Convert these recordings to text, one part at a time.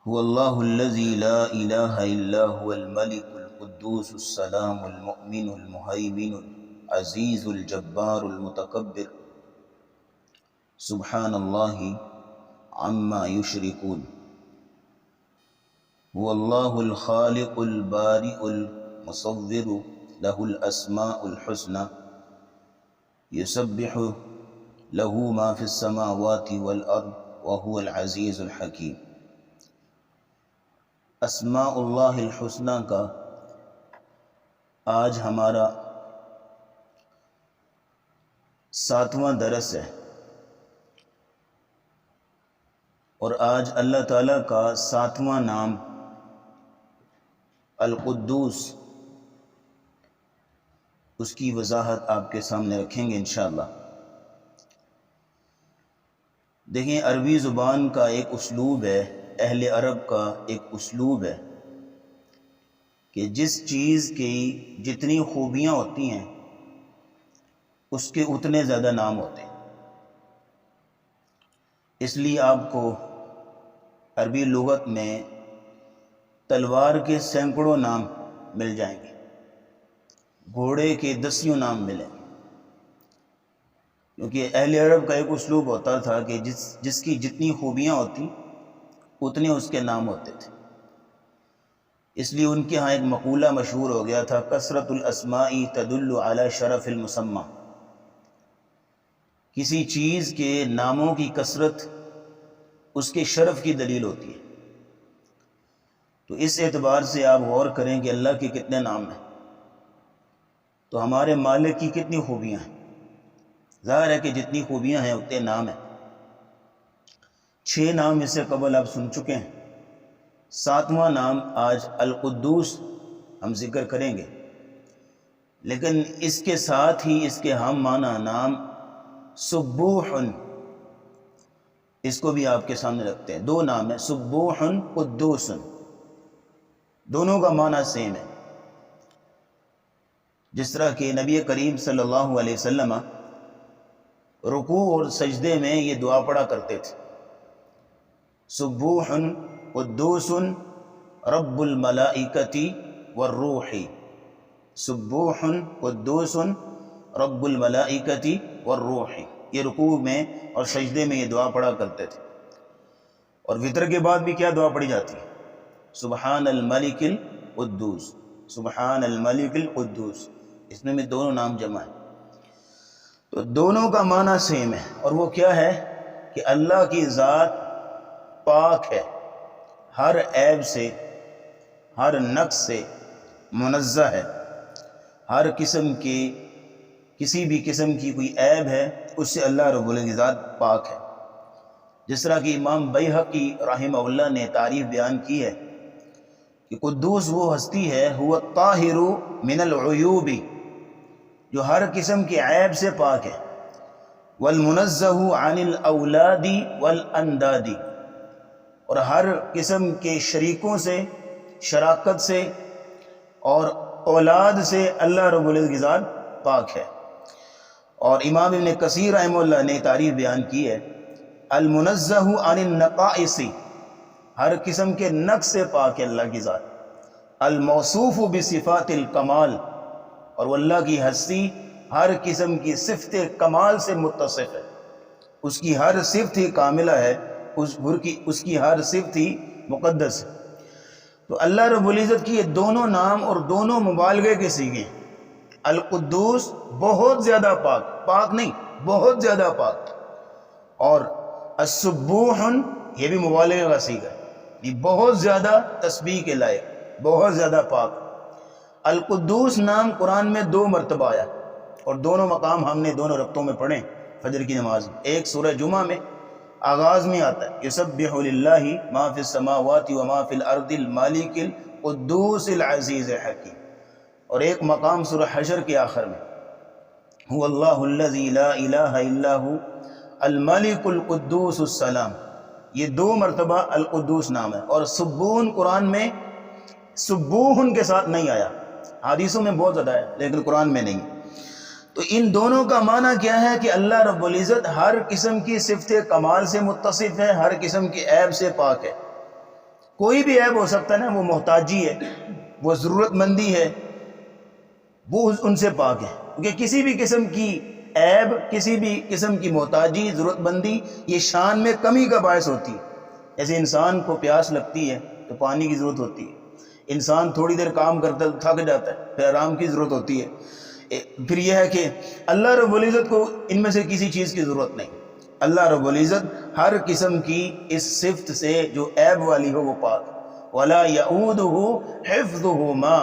هو الله الذي لا إله إلا هو الملك القدوس السلام المؤمن المهيمن العزيز الجبار المتكبر سبحان الله عما يشركون. هو الله الخالق البارئ المصور له الأسماء الحسنى يسبح له ما في السماوات والأرض وهو العزيز الحكيم. اسماء اللہ الحسنہ کا آج ہمارا 7واں درس ہے، اور آج اللہ تعالیٰ کا 7واں نام القدوس، اس کی وضاحت آپ کے سامنے رکھیں گے انشاءاللہ۔ دیکھیں، عربی زبان کا ایک اسلوب ہے، اہل عرب کا ایک اسلوب ہے کہ جس چیز کی جتنی خوبیاں ہوتی ہیں اس کے اتنے زیادہ نام ہوتے ہیں۔ اس لیے آپ کو عربی لغت میں تلوار کے سینکڑوں نام مل جائیں گے، گھوڑے کے 10 نام ملیں گے، کیونکہ اہل عرب کا ایک اسلوب ہوتا تھا کہ جس کی جتنی خوبیاں ہوتی اتنے اس کے نام ہوتے تھے۔ اس لیے ان کے ہاں ایک مقولہ مشہور ہو گیا تھا، کثرت الاسماء تدل علی شرف المسمى۔ کسی چیز کے ناموں کی کثرت اس کے شرف کی دلیل ہوتی ہے۔ تو اس اعتبار سے آپ غور کریں کہ اللہ کے کتنے نام ہیں، تو ہمارے مالک کی کتنی خوبیاں ہیں۔ ظاہر ہے کہ جتنی خوبیاں ہیں اتنے نام ہیں۔ 6 نام اس سے قبل آپ سن چکے ہیں، 7واں نام آج القدوس ہم ذکر کریں گے، لیکن اس کے ساتھ ہی اس کے ہم معنی نام سبوح، اس کو بھی آپ کے سامنے رکھتے ہیں۔ 2 نام ہیں، سبوح قدوس، دونوں کا معنی سیم ہے۔ جس طرح کہ نبی کریم صلی اللہ علیہ وسلم رکوع اور سجدے میں یہ دعا پڑھا کرتے تھے، سبوح قدوس رب الملائکۃ والروح، سبوح قدوس رب الملائکۃ والروح۔ یہ رکوع میں اور سجدے میں یہ دعا پڑھا کرتے تھے۔ اور وطر کے بعد بھی کیا دعا پڑھی جاتی ہے؟ سبحان الملک القدوس، سبحان الملک القدوس۔ اس میں دونوں نام جمع ہیں، تو دونوں کا معنی سیم ہے، اور وہ کیا ہے کہ اللہ کی ذات پاک ہے، ہر عیب سے، ہر نقص سے منزہ ہے۔ ہر قسم کی کسی بھی قسم کی کوئی عیب ہے اس سے اللہ رب العزت پاک ہے۔ جس طرح کہ امام بیہقی رحمہ اللہ نے تعریف بیان کی ہے کہ قدوس وہ ہستی ہے، هو الطاہر من العیوب، جو ہر قسم کے عیب سے پاک ہے، والمنزہ عن الاولاد والانداد، اور ہر قسم کے شریکوں سے، شراکت سے اور اولاد سے اللہ رب العزت پاک ہے۔ اور امام ابن کثیر رحمہ اللہ نے تعریف بیان کی ہے، المنزہ عن النقائص، ہر قسم کے نقص سے پاک ہے اللہ کی ذات، الموصوف بصفات الکمال، اور وہ اللہ کی ہستی ہر قسم کی صفت کمال سے متصف ہے، اس کی ہر صفت ہی کاملہ ہے، اس کی ہر صفت ہی مقدس ہے۔ تو اللہ رب العزت کی یہ دونوں نام اور دونوں مبالغے کے صیغے، القدوس بہت زیادہ پاک، پاک نہیں بہت زیادہ پاک، اور السبوح یہ بھی مبالغے کا صیغہ ہے، یہ بہت زیادہ تسبیح کے لائق، بہت زیادہ پاک۔ القدوس نام قرآن میں 2 مرتبہ آیا، اور دونوں مقام ہم نے دونوں رکعتوں میں پڑھے فجر کی نماز میں۔ ایک سورہ جمعہ میں آغاز میں آتا ہے، یسبح للہ ما فی السماوات وما فی الارض المالک القدوس العزیز الحکیم، اور ایک مقام سورہ حشر کے آخر میں، هو اللہ الذی لا الہ الا هو الملک القدوس السلام۔ یہ 2 مرتبہ القدوس نام ہے، اور سبون قرآن میں سبوحن کے ساتھ نہیں آیا، حدیثوں میں بہت زیادہ ہے لیکن قرآن میں نہیں۔ تو ان دونوں کا معنی کیا ہے کہ اللہ رب العزت ہر قسم کی صفت کمال سے متصف ہے، ہر قسم کے عیب سے پاک ہے۔ کوئی بھی عیب ہو سکتا ہے نا، وہ محتاجی ہے، وہ ضرورت مندی ہے، وہ ان سے پاک ہے، کیونکہ کسی بھی قسم کی عیب، کسی بھی قسم کی محتاجی، ضرورت مندی یہ شان میں کمی کا باعث ہوتی ہے۔ جیسے انسان کو پیاس لگتی ہے تو پانی کی ضرورت ہوتی ہے، انسان تھوڑی دیر کام کرتا ہے تھک جاتا ہے، پھر آرام کی ضرورت ہوتی ہے۔ پھر یہ ہے کہ اللہ رب العزت کو ان میں سے کسی چیز کی ضرورت نہیں، اللہ رب العزت ہر قسم کی اس صفت سے جو عیب والی ہو وہ پاک۔ وَلَا يَعُودُهُ حِفْظُهُمَا،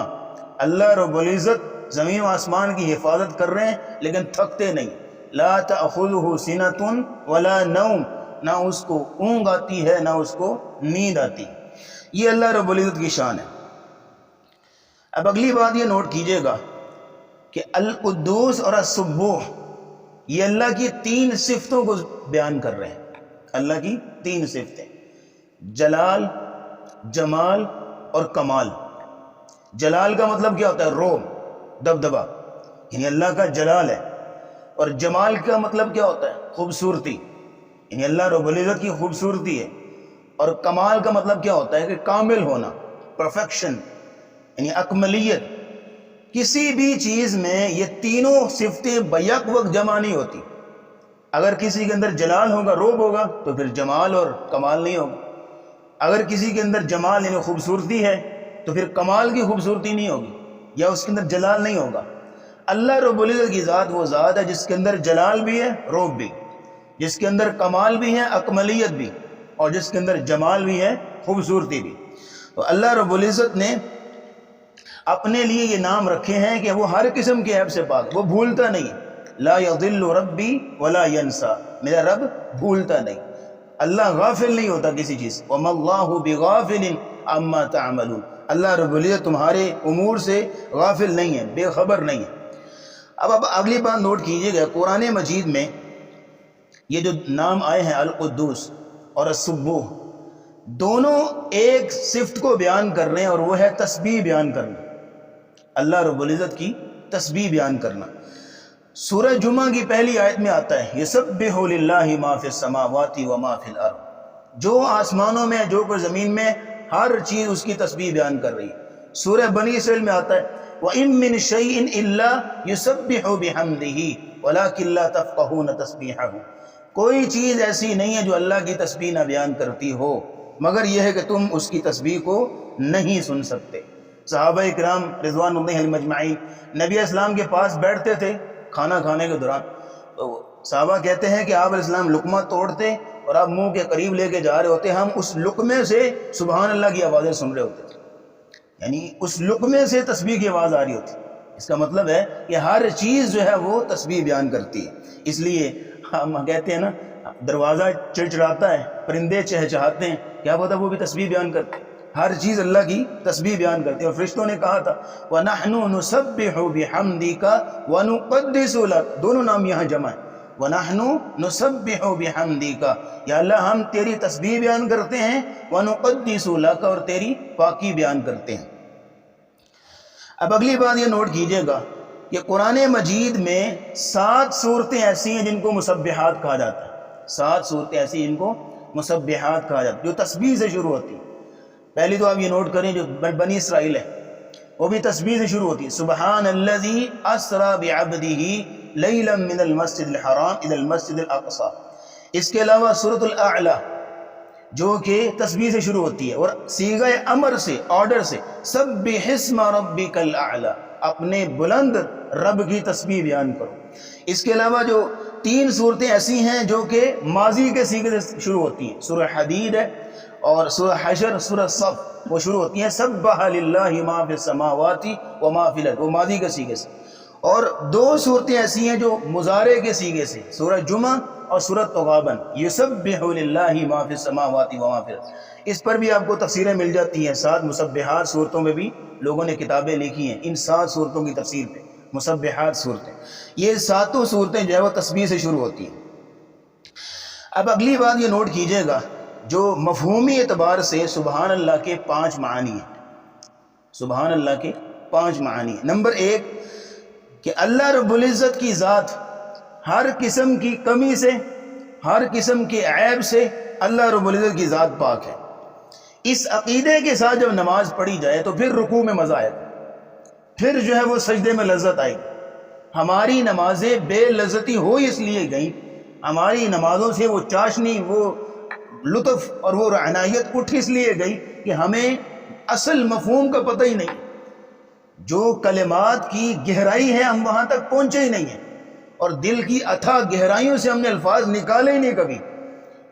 اللہ رب العزت زمین و آسمان کی حفاظت کر رہے ہیں لیکن تھکتے نہیں۔ لا تأخذہ سنۃ ولا نوم، نہ اس کو اونگ آتی ہے نہ اس کو نیند آتی، یہ اللہ رب العزت کی شان ہے۔ اب اگلی بات یہ نوٹ کیجئے گا کہ القدوس اور السبوح یہ اللہ کی تین صفتوں کو بیان کر رہے ہیں، اللہ کی تین صفتیں، جلال، جمال اور کمال۔ جلال کا مطلب کیا ہوتا ہے؟ روب، دبدبا، یعنی اللہ کا جلال ہے۔ اور جمال کا مطلب کیا ہوتا ہے؟ خوبصورتی، یعنی اللہ رب العزت کی خوبصورتی ہے۔ اور کمال کا مطلب کیا ہوتا ہے؟ کہ کامل ہونا، پرفیکشن، یعنی اکملیت۔ کسی بھی چیز میں یہ تینوں صفتیں بیک وقت جمع نہیں ہوتی۔ اگر کسی کے اندر جلال ہوگا، روب ہوگا، تو پھر جمال اور کمال نہیں ہوگا۔ اگر کسی کے اندر جمال یعنی خوبصورتی ہے تو پھر کمال کی خوبصورتی نہیں ہوگی، یا اس کے اندر جلال نہیں ہوگا۔ اللہ رب العزت کی ذات وہ ذات ہے جس کے اندر جلال بھی ہے، روب بھی، جس کے اندر کمال بھی ہے، اکملیت بھی، اور جس کے اندر جمال بھی ہے، خوبصورتی بھی۔ تو اللہ رب العزت نے اپنے لیے یہ نام رکھے ہیں کہ وہ ہر قسم کے عیب سے پاک، وہ بھولتا نہیں۔ لا یضل ربی ولا ینسا، میرا رب بھولتا نہیں، اللہ غافل نہیں ہوتا کسی چیز۔ وما اللہ بغافل عما تعملون، اللہ رب العزت تمہارے امور سے غافل نہیں ہے، بے خبر نہیں ہے۔ اب اگلی بات نوٹ کیجئے گا، قرآن مجید میں یہ جو نام آئے ہیں القدوس اور السبوح، دونوں ایک صفت کو بیان کر رہے ہیں، اور وہ ہے تسبیح بیان کرنا، اللہ رب العزت کی تسبیح بیان کرنا۔ سورہ جمعہ کی پہلی آیت میں آتا ہے یسبح للہ ما فی السماوات وما فی الارض، جو آسمانوں میں جو کوئی زمین میں ہر چیز اس کی تسبیح بیان کر رہی ہے۔ سورہ بنی اسرائیل میں آتا ہے وَإِن مِّن شَيْءٍ إِلَّا يُسَبِّحُ بِحَمْدِهِ وَلَكِن لَّا تَفْقَهُونَ تَسْبِيحَهُ، کوئی چیز ایسی نہیں ہے جو اللہ کی تسبیح نہ بیان کرتی ہو، مگر یہ ہے کہ تم اس کی تسبیح کو نہیں سن سکتے۔ صحابہ اکرام رضوان اللہ علیہم اجمعین نبی اسلام کے پاس بیٹھتے تھے کھانا کھانے کے دوران، تو صحابہ کہتے ہیں کہ آپ علیہ السلام لقمہ توڑتے اور آپ منہ کے قریب لے کے جا رہے ہوتے، ہم اس لقمے سے سبحان اللہ کی آوازیں سن رہے ہوتے تھے، یعنی اس لقمے سے تسبیح کی آواز آ رہی ہوتی۔ اس کا مطلب ہے کہ ہر چیز جو ہے وہ تسبیح بیان کرتی ہے۔ اس لیے ہم کہتے ہیں نا، دروازہ چڑچڑاتا ہے، پرندے چہچہاتے ہیں، کیا پتہ وہ بھی تسبیح بیان کرتے ہیں۔ ہر چیز اللہ کی تسبیح بیان کرتی ہے۔ اور فرشتوں نے کہا تھا وَنَحْنُ نُسَبِّحُ بِحَمْدِكَ وَنُقَدِّسُ لَكَ، دونوں نام یہاں جمع ہے، وَنَحْنُ نُسَبِّحُ بِحَمْدِكَ، یا اللہ ہم تیری تسبیح بیان کرتے ہیں، وَنُقَدِّسُ لَكَ، اور تیری پاکی بیان کرتے ہیں۔ اب اگلی بات یہ نوٹ کیجئے گا کہ قرآن مجید میں 7 صورتیں ایسی ہیں جن کو مسبحات کہا جاتا ہے، 7 صورتیں ایسی جن کو مسبحات کہا جاتا ہے، جو تسبیح سے شروع ہوتی ہیں۔ پہلی تو آپ یہ نوٹ کریں جو بنی اسرائیل ہے وہ بھی تسبیح سے شروع ہوتی ہے، سبحان الذی اسری بعبدہ لیلا من المسجد الحرام الی المسجد الاقصی۔ اس کے علاوہ سورۃ الاعلی جو کہ تسبیح سے شروع ہوتی ہے، اور صیغہ امر سے، آرڈر سے، سبح اسم ربک الاعلی، اپنے بلند رب کی تسبیح بیان کرو۔ اس کے علاوہ جو 3 صورتیں ایسی ہیں جو کہ ماضی کے صیغے سے شروع ہوتی ہیں، سورہ حدید ہے اور سورہ حشر، سورہ صف، وہ شروع ہوتی ہیں سبح للہ ما فی السماوات وما فی الارض، وہ ماضی کے صیغے سے۔ اور 2 صورتیں ایسی ہیں جو مضارع کے صیغے سے، سورہ جمعہ اور سورہ تغابن، یسبح للہ ما فی السماوات وما فی الارض۔ اس پر بھی آپ کو تفسیریں مل جاتی ہیں، 7 مسبحات صورتوں میں بھی لوگوں نے کتابیں لکھی ہیں ان 7 صورتوں کی تفسیر پہ، مسبحات صورتیں۔ یہ 7 صورتیں جو ہے وہ تسبیح سے شروع ہوتی ہیں۔ اب اگلی بات یہ نوٹ کیجئے گا، جو مفہومی اعتبار سے سبحان اللہ کے 5 معانی ہیں، سبحان اللہ کے 5 معانی ہیں۔ نمبر 1 کہ اللہ رب العزت کی ذات ہر قسم کی کمی سے، ہر قسم کے عیب سے اللہ رب العزت کی ذات پاک ہے۔ اس عقیدے کے ساتھ جب نماز پڑھی جائے تو پھر رکوع میں مزہ آئے گا، پھر جو ہے وہ سجدے میں لذت آئے گی۔ ہماری نمازیں بے لذتی ہو اس لیے گئیں، ہماری نمازوں سے وہ چاشنی، وہ لطف اور وہ رعنائیت اٹھ اس لیے گئی کہ ہمیں اصل مفہوم کا پتہ ہی نہیں، جو کلمات کی گہرائی ہے ہم وہاں تک پہنچے ہی نہیں ہیں، اور دل کی اتھاہ گہرائیوں سے ہم نے الفاظ نکالے ہی نہیں کبھی۔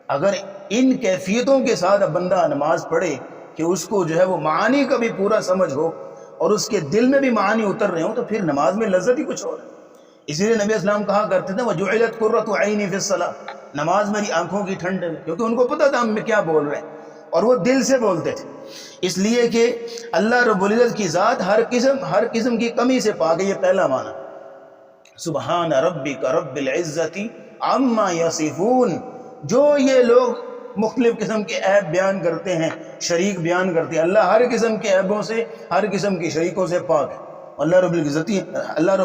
اگر ان کیفیتوں کے ساتھ اب بندہ نماز پڑھے کہ اس کو جو ہے وہ معانی کا بھی پورا سمجھ ہو اور اس کے دل میں بھی معانی اتر رہے ہوں، تو پھر نماز میں لذت ہی کچھ اور ہے۔ اسی لیے نبی اسلام کہا کرتے تھے وَجُعِلَتْ قُرَّةُ عَيْنِي فِي الصَّلَاةِ، نماز میری آنکھوں کی ٹھنڈ ہے، کیونکہ ان کو پتہ تھا ہم کیا بول رہے ہیں اور وہ دل سے بولتے تھے، اس لیے کہ اللہ رب العزت کی ذات ہر قسم کی کمی سے پاک ہے۔ یہ پہلا معنی سبحان ربک رب العزت عما یصفون۔ جو یہ لوگ مختلف قسم کے عیب بیان کرتے ہیں، شریک بیان کرتے ہیں، اللہ ہر قسم کے عیبوں سے، ہر قسم کے شریکوں سے پاک ہے۔ اللہ رب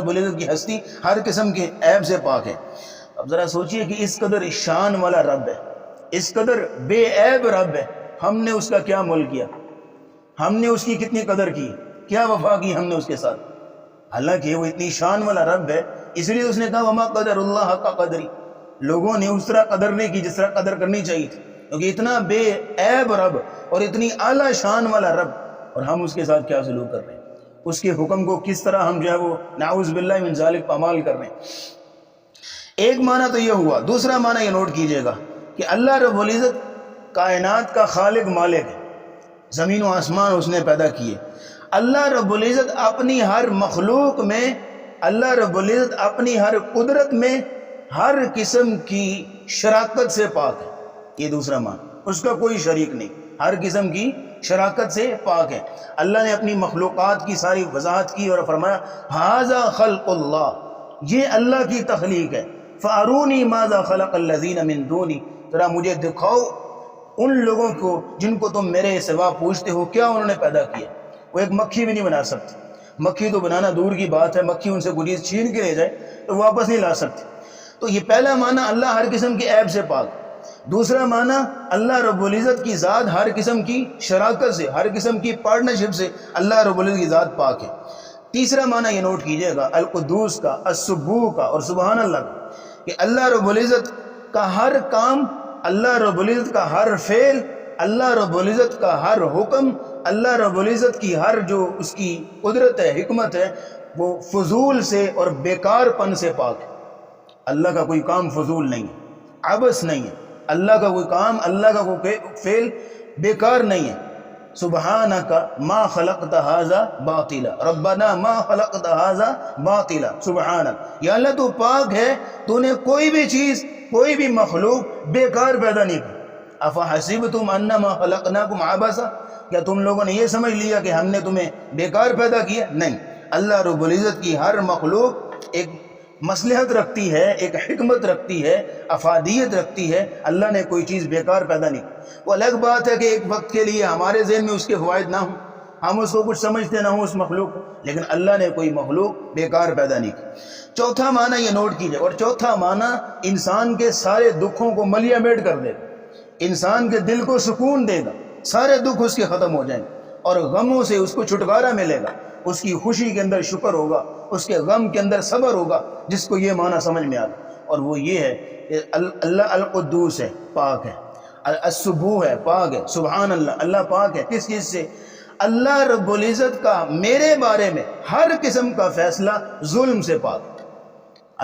العزت کی ہستی ہر قسم کے عیب سے پاک ہے۔ اب ذرا سوچئے کہ اس قدر شان والا رب ہے، اس قدر بے عیب رب ہے، ہم نے اس کا کیا مول کیا، ہم نے اس کی کتنی قدر کی، کیا وفا کی ہم نے اس کے ساتھ۔ حالانکہ وہ اتنی شان والا رب ہے، اس لیے اس نے کہا وما قدر اللہ حق قدری، لوگوں نے اس طرح قدر نہیں کی جس طرح قدر کرنی چاہیے تھی، کیونکہ اتنا بے عیب رب اور اتنی اعلیٰ شان والا رب، اور ہم اس کے ساتھ کیا سلوک کر رہے ہیں، اس کے حکم کو کس طرح ہم جو ہے وہ نعوذ باللہ من ذالک پامال کر رہے ہیں۔ ایک معنی تو یہ ہوا، دوسرا معنی یہ نوٹ کیجئے گا کہ اللہ رب العزت کائنات کا خالق مالک ہے، زمین و آسمان اس نے پیدا کیے۔ اللہ رب العزت اپنی ہر مخلوق میں، اللہ رب العزت اپنی ہر قدرت میں ہر قسم کی شراکت سے پاک ہے۔ یہ دوسرا معنی، اس کا کوئی شریک نہیں، ہر قسم کی شراکت سے پاک ہے۔ اللہ نے اپنی مخلوقات کی ساری وضاحت کی اور فرمایا ھذا خلق اللہ، یہ اللہ کی تخلیق ہے۔ فارونی ماذا خلق الذین من دونی، ذرا مجھے دکھاؤ ان لوگوں کو جن کو تم میرے سوا پوچھتے ہو کیا انہوں نے پیدا کیا۔ وہ ایک مکھی بھی نہیں بنا سکتی، مکھی تو بنانا دور کی بات ہے، مکھی ان سے کوئی چیز چھین کے لے جائے تو واپس نہیں لا سکتی۔ تو یہ پہلا معنی اللہ ہر قسم کے عیب سے پاک، دوسرا معنی اللہ رب العزت کی ذات ہر قسم کی شراکت سے، ہر قسم کی پارٹنرشپ سے اللہ رب العزت کی ذات پاک ہے۔ تیسرا معنی یہ نوٹ کیجئے گا القدوس کا، السبوح کا اور سبحان اللہ کا، کہ اللہ رب العزت کا ہر کام، اللہ رب العزت کا ہر فعل، اللہ رب العزت کا ہر حکم، اللہ رب العزت کی ہر جو اس کی قدرت ہے، حکمت ہے، وہ فضول سے اور بیکار پن سے پاک ہے۔ اللہ کا کوئی کام فضول نہیں ہے، عبث نہیں ہے، اللہ کا کوئی کام، اللہ کا کوئی فعل بیکار نہیں ہے۔ سبحانک ما خلقت ھذا باطلا، ربنا ما خلقت ھذا باطلا، سبحانک، یا اللہ تو پاک ہے، تو نے کوئی بھی چیز، کوئی بھی مخلوق بیکار پیدا نہیں کی۔ افحسبتم انما خلقناکم عبثا، کیا تم لوگوں نے یہ سمجھ لیا کہ ہم نے تمہیں بیکار پیدا کیا؟ نہیں، اللہ رب العزت کی ہر مخلوق ایک مصلحت رکھتی ہے، ایک حکمت رکھتی ہے، افادیت رکھتی ہے، اللہ نے کوئی چیز بیکار پیدا نہیں کی۔ وہ الگ بات ہے کہ ایک وقت کے لیے ہمارے ذہن میں اس کے فوائد نہ ہوں، ہم اس کو کچھ سمجھتے نہ ہوں اس مخلوق کو، لیکن اللہ نے کوئی مخلوق بیکار پیدا نہیں کی۔ چوتھا معنی یہ نوٹ کیجئے، اور چوتھا معنی انسان کے سارے دکھوں کو ملیا میٹ کر دے گا، انسان کے دل کو سکون دے گا، سارے دکھ اس کے ختم ہو جائیں گے اور غموں سے اس کو چھٹکارا ملے گا، اس کی خوشی کے اندر شکر ہوگا، اس کے غم کے اندر صبر ہوگا، جس کو یہ معنی سمجھ میں آگا۔ اور وہ یہ ہے کہ اللہ القدوس ہے، پاک ہے، السبوح ہے، پاک ہے، سبحان اللہ، اللہ پاک ہے کس چیز سے؟ اللہ رب العزت کا میرے بارے میں ہر قسم کا فیصلہ ظلم سے پاک ہے۔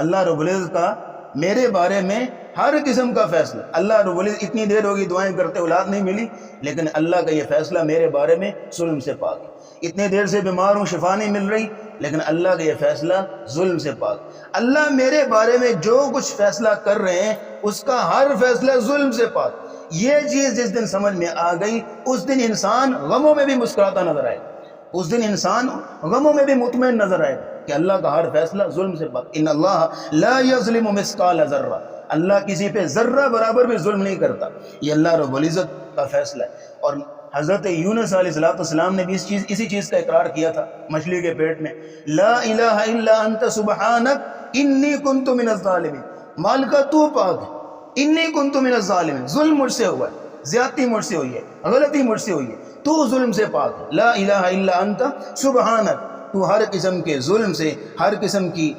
اللہ رب العزت کا میرے بارے میں ہر قسم کا فیصلہ، اللہ رب العزت اتنی دیر ہوگی دعائیں کرتے اولاد نہیں ملی، لیکن اللہ کا یہ فیصلہ میرے بارے میں ظلم سے پاک ہے۔ اتنے دیر سے بیمار ہوں، شفا نہیں مل رہی، لیکن اللہ کا یہ فیصلہ ظلم سے پاک۔ اللہ میرے بارے میں جو کچھ فیصلہ کر رہے ہیں اس کا ہر فیصلہ ظلم سے پاک۔ یہ چیز جس دن سمجھ میں آ گئی، اس دن انسان غموں میں بھی مسکراتا نظر آئے گا، اس دن انسان غموں میں بھی مطمئن نظر آئے گا کہ اللہ کا ہر فیصلہ ظلم سے پاک۔ ان اللہ لا یظلم مثقال ذرہ، اللہ کسی پہ ذرہ برابر بھی ظلم نہیں کرتا، یہ اللہ رب العزت کا فیصلہ ہے۔ اور حضرت یونس علیہ السلام نے بھی اسی چیز کا اقرار کیا تھا مچھلی کے پیٹ میں، لا الہ الا انت سبحانک انی کنت من الظالمین، مالکہ تو پاک ہے، انی کنت من الظالمین، ظلم مجھ سے ہوا ہے، زیادتی مجھ سے ہوئی ہے، غلطی مجھ سے ہوئی ہے، تو ظلم سے پاک ہے، لا الہ الا انت سبحانک، تو ہر قسم کے ظلم سے، ہر قسم کی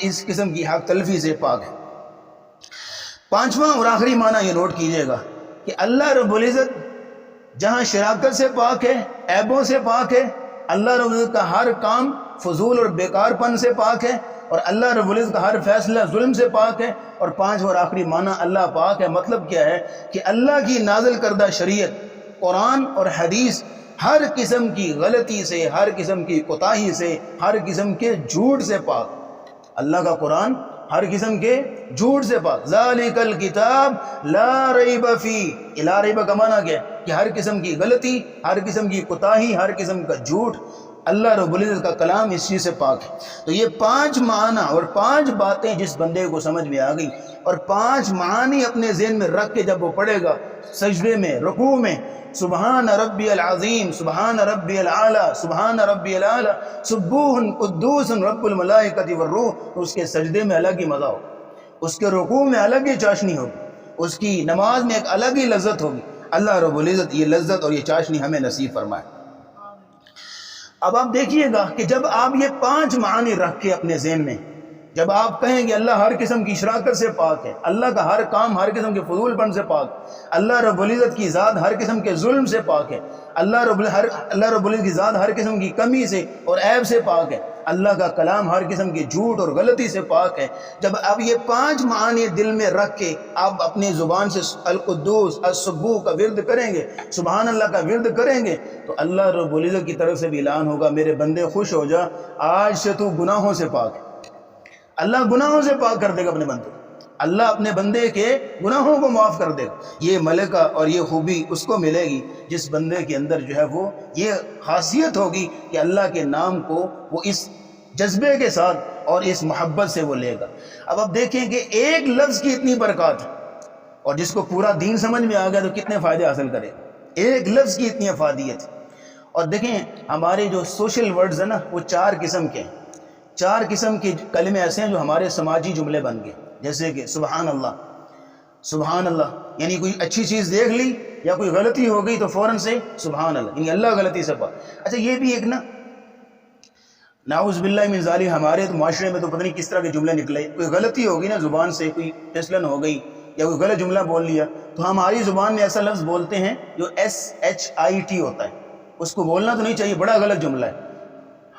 اس قسم کی حق تلفی سے پاک ہے۔ پانچواں اور آخری معنی یہ نوٹ کیجئے گا کہ اللہ رب العزت جہاں شراکت سے پاک ہے، عیبوں سے پاک ہے، اللہ رب العزت کا ہر کام فضول اور بیکار پن سے پاک ہے، اور اللہ رب العزت کا ہر فیصلہ ظلم سے پاک ہے۔ اور پانچواں اور آخری معنی اللہ پاک ہے، مطلب کیا ہے کہ اللہ کی نازل کردہ شریعت قرآن اور حدیث ہر قسم کی غلطی سے، ہر قسم کی کوتاہی سے، ہر قسم کے جھوٹ سے پاک۔ اللہ کا قرآن ہر قسم کے جھوٹ سے پاک۔ ذالک الکتاب لا ریب فیہ، لا ریب کا معنی کیا ہے کہ ہر قسم کی غلطی، ہر قسم کی کوتاہی، ہر قسم کا جھوٹ، اللہ رب العزت کا کلام اس چیز سے پاک ہے۔ تو یہ 5 معنی اور 5 باتیں جس بندے کو سمجھ میں آ گئی، اور 5 معانی اپنے ذہن میں رکھ کے جب وہ پڑھے گا سجدے میں، رکوع میں، سبحان ربی العظیم، سبحان ربی العالی، سبحان ربی العالی، سبوح قدوس رب الملائکۃ والروح، تو اس کے سجدے میں الگ ہی مزہ ہوگا، اس کے رکوع میں الگ ہی چاشنی ہوگی، اس کی نماز میں ایک الگ ہی لذت ہوگی۔ اللہ رب العزت یہ لذت اور یہ چاشنی ہمیں نصیب فرمائے۔ اب آپ دیکھیے گا کہ جب آپ یہ 5 معانی رکھ کے اپنے ذہن میں جب آپ کہیں گے اللہ ہر قسم کی شراکت سے پاک ہے، اللہ کا ہر کام ہر قسم کے فضول پن سے پاک، اللہ رب العزت کی ذات ہر قسم کے ظلم سے پاک ہے، اللہ رب العزت کی ذات ہر قسم کی کمی سے اور عیب سے پاک ہے، اللہ کا کلام ہر قسم کی جھوٹ اور غلطی سے پاک ہے، جب آپ یہ 5 معانی دل میں رکھ کے آپ اپنی زبان سے القدوس السبوح کا ورد کریں گے، سبحان اللہ کا ورد کریں گے، تو اللہ رب العزت کی طرف سے بھی اعلان ہوگا میرے بندے خوش ہو جا، آج سے تو گناہوں سے پاک ہے۔ اللہ گناہوں سے پاک کر دے گا اپنے بندے، اللہ اپنے بندے کے گناہوں کو معاف کر دے گا۔ یہ ملکہ اور یہ خوبی اس کو ملے گی جس بندے کے اندر جو ہے وہ یہ خاصیت ہوگی کہ اللہ کے نام کو وہ اس جذبے کے ساتھ اور اس محبت سے وہ لے گا۔ اب آپ دیکھیں کہ ایک لفظ کی اتنی برکات ہے، اور جس کو پورا دین سمجھ میں آ گیا تو کتنے فائدے حاصل کرے گا، ایک لفظ کی اتنی افادیت ہے۔ اور دیکھیں ہمارے جو سوشل ورڈز ہیں نا وہ 4 قسم کے ہیں، 4 قسم کے کلمے ایسے ہیں جو ہمارے سماجی جملے بن گئے، جیسے کہ سبحان اللہ، سبحان اللہ یعنی کوئی اچھی چیز دیکھ لی یا کوئی غلطی ہو گئی تو فوراً سے سبحان اللہ، یعنی اللہ غلطی سے پاک۔ اچھا یہ بھی ایک نا نعوذ باللہ من ذالک ہمارے تو معاشرے میں تو پتہ نہیں کس طرح کے جملے نکلے، کوئی غلطی ہوگی نا زبان سے، کوئی پھسلن ہو گئی یا کوئی غلط جملہ بول لیا تو ہماری زبان میں ایسا لفظ بولتے ہیں جو SHIT ہوتا ہے، اس کو بولنا تو نہیں چاہیے، بڑا غلط جملہ ہے۔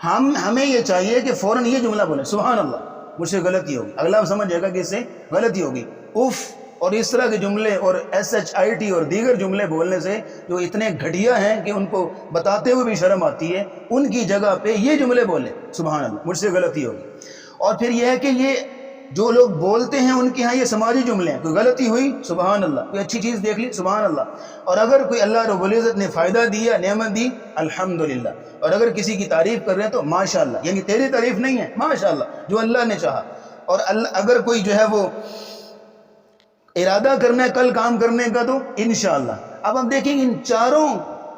ہمیں یہ چاہیے کہ فوراً یہ جملہ بولیں سبحان اللہ، مجھ سے غلطی ہوگی، اگلا سمجھ جائے گا کہ اس سے غلطی ہوگی۔ اف اور اس طرح کے جملے اور SHIT اور دیگر جملے بولنے سے جو اتنے گھٹیا ہیں کہ ان کو بتاتے ہوئے بھی شرم آتی ہے، ان کی جگہ پہ یہ جملے بولیں سبحان اللہ، مجھ سے غلطی ہوگی۔ اور پھر یہ ہے کہ یہ جو لوگ بولتے ہیں ان کے ہاں یہ سماجی جملے ہیں، کوئی غلطی ہوئی سبحان اللہ، کوئی اچھی چیز دیکھ لی سبحان اللہ، اور اگر کوئی اللہ رب العزت نے فائدہ دیا، نعمت دی، الحمدللہ، اور اگر کسی کی تعریف کر رہے ہیں تو ماشاءاللہ، یعنی تیری تعریف نہیں ہے ماشاءاللہ جو اللہ نے چاہا، اور اگر کوئی جو ہے وہ ارادہ کرنا ہے کل کام کرنے کا تو انشاءاللہ۔ اب ہم دیکھیں ان 4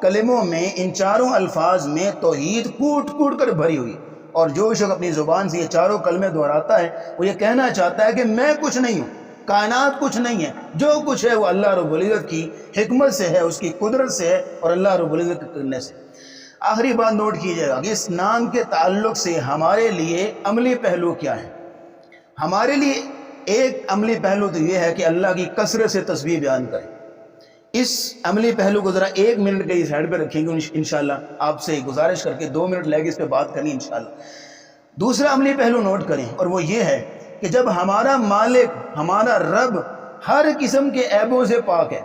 کلموں میں، ان 4 الفاظ میں توحید کوٹ کوٹ کر بھری ہوئی، اور جو شخص اپنی زبان سے یہ 4 کلمے دہراتا ہے وہ یہ کہنا چاہتا ہے کہ میں کچھ نہیں ہوں، کائنات کچھ نہیں ہے، جو کچھ ہے وہ اللہ رب العزت کی حکمت سے ہے، اس کی قدرت سے ہے اور اللہ رب العزت کے کرنے سے۔ آخری بات نوٹ کیجئے گا کہ اس نام کے تعلق سے ہمارے لیے عملی پہلو کیا ہے۔ ہمارے لیے ایک عملی پہلو تو یہ ہے کہ اللہ کی کثرت سے تسبیح بیان کریں۔ اس عملی پہلو کو ذرا 1 منٹ کے سائڈ پہ رکھیں گے انشاءاللہ، آپ سے گزارش کر کے 2 منٹ لے کے اس پہ بات کرنی انشاءاللہ۔ دوسرا عملی پہلو نوٹ کریں، اور وہ یہ ہے کہ جب ہمارا مالک، ہمارا رب ہر قسم کے عیبوں سے پاک ہے،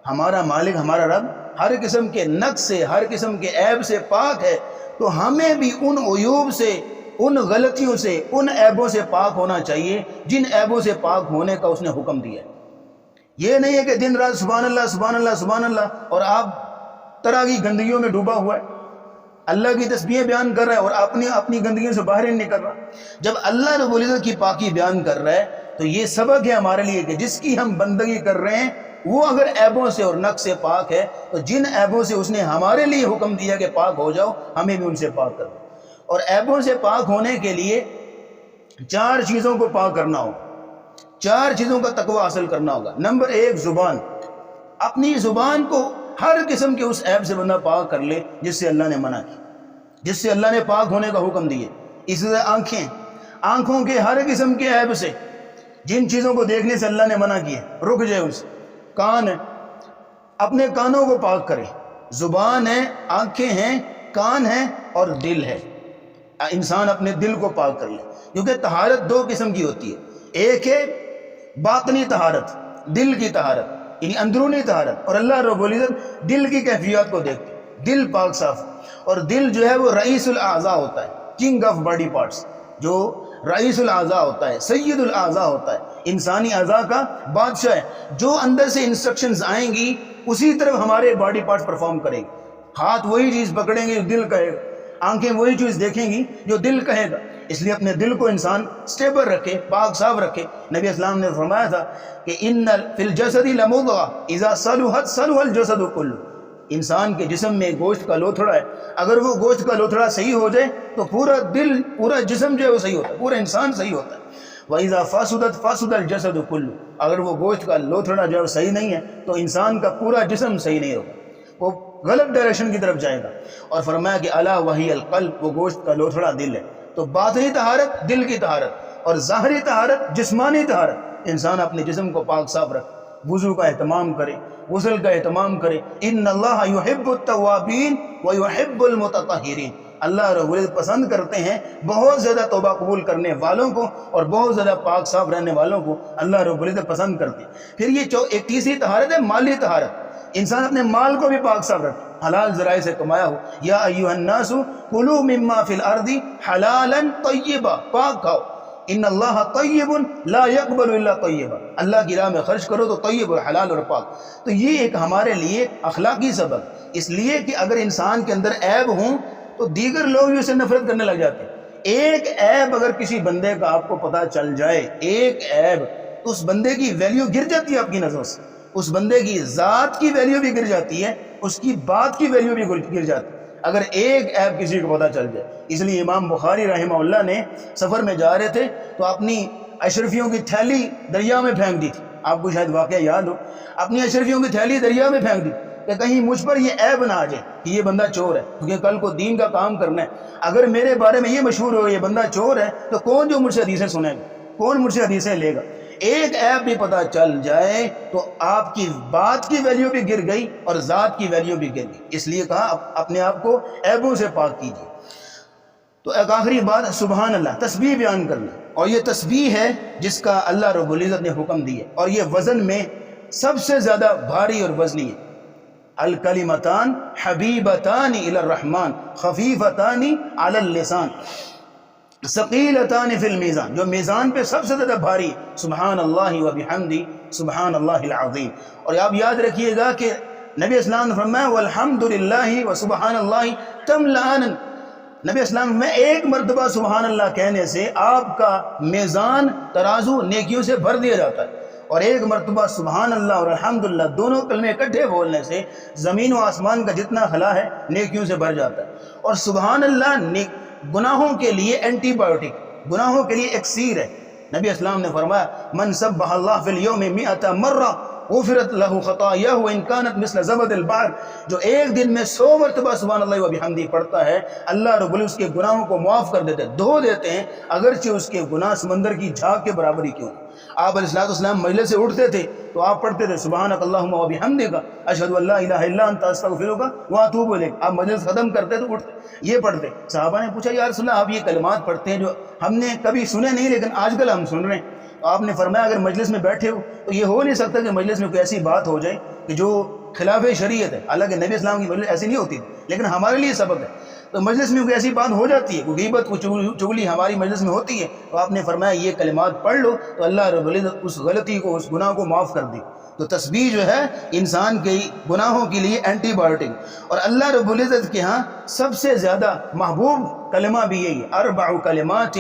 ہمارا مالک، ہمارا رب ہر قسم کے نقص سے، ہر قسم کے عیب سے پاک ہے، تو ہمیں بھی ان عیوب سے، ان غلطیوں سے، ان عیبوں سے پاک ہونا چاہیے جن عیبوں سے پاک ہونے کا اس نے حکم دیا ہے۔ یہ نہیں ہے کہ دن رات سبحان اللہ سبحان اللہ سبحان اللہ اور آپ طرح کی گندگیوں میں ڈوبا ہوا ہے، اللہ کی تسبیح بیان کر رہا ہے اور اپنی گندگیوں سے باہر نہیں نکل رہا۔ جب اللہ رب العزت کی پاکی بیان کر رہا ہے تو یہ سبق ہے ہمارے لیے کہ جس کی ہم بندگی کر رہے ہیں وہ اگر عیبوں سے اور نقص سے پاک ہے تو جن عیبوں سے اس نے ہمارے لیے حکم دیا کہ پاک ہو جاؤ، ہمیں بھی ان سے پاک کر دو۔ اور عیبوں سے پاک ہونے کے لیے 4 چیزوں کو پاک کرنا ہوگا، 4 چیزوں کا تقوی حاصل کرنا ہوگا۔ نمبر 1 زبان، اپنی زبان کو ہر قسم کے اس عیب سے بندہ پاک کر لے جس سے اللہ نے منع کی، جس سے اللہ نے پاک ہونے کا حکم دیے۔ اسی طرح آنکھوں کے ہر قسم کے عیب سے، جن چیزوں کو دیکھنے سے اللہ نے منع کیے رک جائے ان سے۔ کان ہے، اپنے کانوں کو پاک کرے۔ زبان ہے، آنکھیں ہیں، کان ہیں اور دل ہے، انسان اپنے دل کو پاک کر لے، کیونکہ طہارت دو قسم کی ہوتی ہے، ایک ہے باطنی طہارت، دل کی طہارت یعنی اندرونی طہارت، اور اللہ رب العزت دل کی کیفیات کو دیکھتے ہیں، دل پاک صاف، اور دل جو ہے وہ رئیس الاعضاء ہوتا ہے، کنگ آف باڈی پارٹس، جو رئیس الاعضاء ہوتا ہے، سید الاعضاء ہوتا ہے، انسانی اعضاء کا بادشاہ ہے، جو اندر سے انسٹرکشنز آئیں گی اسی طرف ہمارے باڈی پارٹس پرفارم کریں گے۔ ہاتھ وہی چیز پکڑیں گے جو دل کہے گا، آنکھیں وہی چیز دیکھیں گی جو دل کہے گا، اس لیے اپنے دل کو انسان سٹیبل رکھے، پاک صاف رکھے۔ نبی اسلام نے فرمایا تھا کہ ان فی الجسد لمضغہ اذا صلحت صلح الجسد کلہ، انسان کے جسم میں گوشت کا لوتھڑا ہے، اگر وہ گوشت کا لوتھڑا صحیح ہو جائے تو پورا دل، پورا جسم جو ہے وہ صحیح ہوتا ہے، پورا انسان صحیح ہوتا ہے۔ وَإِذَا فَسُدَتْ فَسُدَ الْجَسَدُ كُلُّ، اگر وہ گوشت کا لوتھڑا جو ہے صحیح نہیں ہے تو انسان کا پورا جسم صحیح نہیں ہوگا، وہ غلط ڈائریکشن کی طرف جائے گا۔ اور فرمایا کہ الا وہی القلب، وہ گوشت کا لوتھڑا دل ہے۔ تو باطنی طہارت دل کی طہارت، اور ظاہری طہارت جسمانی طہارت، انسان اپنے جسم کو پاک صاف رکھے، وضو کا اہتمام کرے، غسل کا اہتمام کرے۔ ان اللہ یحب التوابین ویحب المتطہرین، اللہ رب العزت پسند کرتے ہیں بہت زیادہ توبہ قبول کرنے والوں کو اور بہت زیادہ پاک صاف رہنے والوں کو اللہ رب العزت پسند کرتے ہیں۔ پھر یہ ایک تیسری طہارت ہے مالی طہارت، انسان اپنے مال کو بھی پاک صاف رکھے، حلال ذرائع سے کمایا ہو۔ یا ایھا الناس کلوا مما فی الارض حلالا طیبا، پاک کھاؤ، ان اللہ طیب لا یقبل الا طیبا، اللہ کی راہ میں خرچ کرو تو طیب اور حلال اور پاک۔ تو یہ ایک ہمارے لیے اخلاقی سبق، اس لیے کہ اگر انسان کے اندر عیب ہوں تو دیگر لوگ بھی اسے نفرت کرنے لگ جاتے ہیں۔ ایک عیب اگر کسی بندے کا آپ کو پتہ چل جائے، ایک عیب، تو اس بندے کی ویلیو گر جاتی ہے آپ کی نظروں سے، اس بندے کی ذات کی ویلیو بھی گر جاتی ہے، اس کی بات کی ویلیو بھی گر جاتی ہے اگر ایک عیب کسی کو پتہ چل جائے۔ اس لیے امام بخاری رحمہ اللہ نے سفر میں جا رہے تھے تو اپنی اشرفیوں کی تھیلی دریا میں پھینک دی تھی، آپ کو شاید واقعہ یاد ہو، اپنی اشرفیوں کی تھیلی دریا میں پھینک دی کہ کہیں مجھ پر یہ عیب نہ آ جائے کہ یہ بندہ چور ہے، کیونکہ کل کو دین کا کام کرنا ہے۔ اگر میرے بارے میں یہ مشہور ہو یہ بندہ چور ہے تو کون جو مجھ سے حدیثیں سنے گا، کون مجھ سے حدیثیں لے گا؟ ایک عیب بھی پتہ چل جائے تو آپ کی بات کی ویلیو بھی گر گئی اور ذات کی ویلیو بھی گر گئی، اس لیے کہا اپنے آپ کو عیبوں سے پاک کیجیے۔ تو ایک آخری بات، سبحان اللہ، تسبیح بیان کرنا، اور یہ تسبیح ہے جس کا اللہ رب العزت نے حکم دیا، اور یہ وزن میں سب سے زیادہ بھاری اور وزنی ہے۔ الکلمتان حبیبتان الی الرحمن خفیفتان علی اللسان ثقیلتان فی المیزان، جو میزان پہ سب سے زیادہ بھاری، سبحان اللہ و بحمدی سبحان اللہ العظیم۔ اور آپ یاد رکھیے گا کہ نبی اسلام نے فرمایا والحمد للہ و سبحان اللہ تملأان، نبی اسلام میں ایک مرتبہ سبحان اللہ کہنے سے آپ کا میزان ترازو نیکیوں سے بھر دیا جاتا ہے، اور ایک مرتبہ سبحان اللہ اور الحمدللہ دونوں کلمے اکٹھے بولنے سے زمین و آسمان کا جتنا خلا ہے نیکیوں سے بھر جاتا ہے۔ اور سبحان اللہ گناہوں کے لیے اینٹی بایوٹک، گناہوں کے لیے ایکسیر ہے۔ نبی اسلام نے فرمایا من سبح اللہ فی اليوم 100 مرہ غفرت لہ خطایہ وان کانت مثل زبد البحر، جو ایک دن میں 100 مرتبہ سبحان اللہ و بحمدی پڑھتا ہے اللہ رب العزت اس کے گناہوں کو معاف کر دیتے ہیں، دھو دیتے ہیں، اگرچہ اس کے گناہ سمندر کی جھاگ کے برابر ہی کیوں۔ آپ علیہ السلام مجلس سے اٹھتے تھے تو آپ پڑھتے تھے سبحانک اللہم و بحمدک اشہد ان لا الہ الا انت استغفرک واتوب الیک، آپ مجلس ختم کرتے تو اٹھتے یہ پڑھتے۔ صحابہ نے پوچھا یا رسول اللہ آپ یہ کلمات پڑھتے ہیں جو ہم نے کبھی سنے نہیں لیکن آج کل ہم سن رہے ہیں، تو آپ نے فرمایا اگر مجلس میں بیٹھے ہو تو یہ ہو نہیں سکتا کہ مجلس میں کوئی ایسی بات ہو جائے کہ جو خلاف شریعت ہے، حالانکہ نبی اسلام کی مجلس ایسی نہیں ہوتی تھی لیکن ہمارے لیے سبق ہے، تو مجلس میں کوئی ایسی بات ہو جاتی ہے، کوئی غیبت کوئی چغلی ہماری مجلس میں ہوتی ہے، تو آپ نے فرمایا یہ کلمات پڑھ لو تو اللہ رب العزت اس غلطی کو، اس گناہ کو معاف کر دی۔ تو تسبیح جو ہے انسان کے گناہوں کے لیے اینٹی بایوٹک، اور اللہ رب العزت کے ہاں سب سے زیادہ محبوب کلمہ بھی یہی ہے، 4 کلمات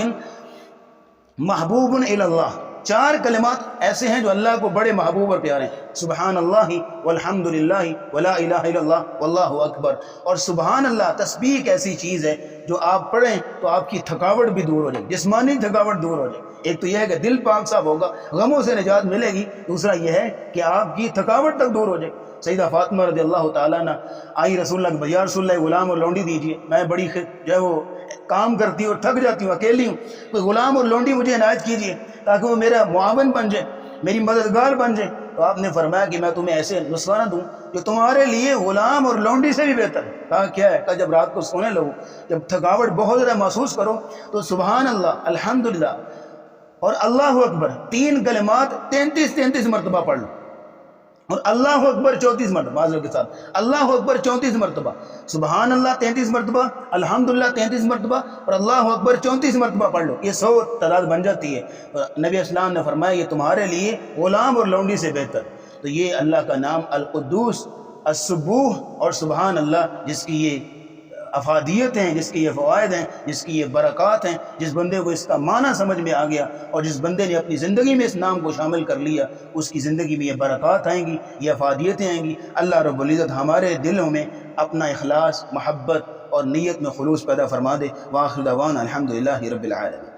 محبوب الی اللہ، 4 کلمات ایسے ہیں جو اللہ کو بڑے محبوب اور پیارے ہیں، سبحان اللہ والحمد للہ ولا الہ الا اللہ واللہ اکبر۔ اور سبحان اللہ تسبیح ایک ایسی چیز ہے جو آپ پڑھیں تو آپ کی تھکاوٹ بھی دور ہو جائے، جسمانی تھکاوٹ دور ہو جائے۔ ایک تو یہ ہے کہ دل پاک صاف ہوگا، غموں سے نجات ملے گی، دوسرا یہ ہے کہ آپ کی تھکاوٹ تک دور ہو جائے۔ سیدہ فاطمہ رضی اللہ تعالیٰ عنہ آئی رسول اللہ کے، یا رسول اللہ غلام اور لونڈی دیجیے، میں بڑی جو ہے وہ کام کرتی ہوں اور تھک جاتی ہوں، اکیلی ہوں، کوئی غلام اور لونڈی مجھے عنایت کیجیے تاکہ وہ میرا معاون بن جائے، میری مددگار بن جائے۔ تو آپ نے فرمایا کہ میں تمہیں ایسے نسخہ دوں جو تمہارے لیے غلام اور لونڈی سے بھی بہتر ہے۔ کہا کیا ہے؟ کہا جب رات کو سونے لگو، جب تھکاوٹ بہت زیادہ محسوس کرو تو سبحان اللہ، الحمدللہ اور اللہ اکبر 3 کلمات 33 مرتبہ پڑھ لو، اور اللہ اکبر 34 مرتبہ، معذرت کے ساتھ اللہ اکبر 34 مرتبہ، سبحان اللہ 33 مرتبہ، الحمدللہ 33 مرتبہ، اور اللہ اکبر 34 مرتبہ پڑھ لو، یہ 100 تعداد بن جاتی ہے۔ اور نبی اسلام نے فرمایا یہ تمہارے لیے غلام اور لونڈی سے بہتر۔ تو یہ اللہ کا نام القدوس، السبوح اور سبحان اللہ، جس کی یہ افادیت ہیں، جس کی یہ فوائد ہیں، جس کی یہ برکات ہیں، جس بندے کو اس کا معنی سمجھ میں آ گیا اور جس بندے نے اپنی زندگی میں اس نام کو شامل کر لیا، اس کی زندگی میں یہ برکات آئیں گی، یہ افادیتیں آئیں گی۔ اللہ رب العزت ہمارے دلوں میں اپنا اخلاص، محبت اور نیت میں خلوص پیدا فرما دے۔ وآخر دعوانا الحمدللہ رب العالمین۔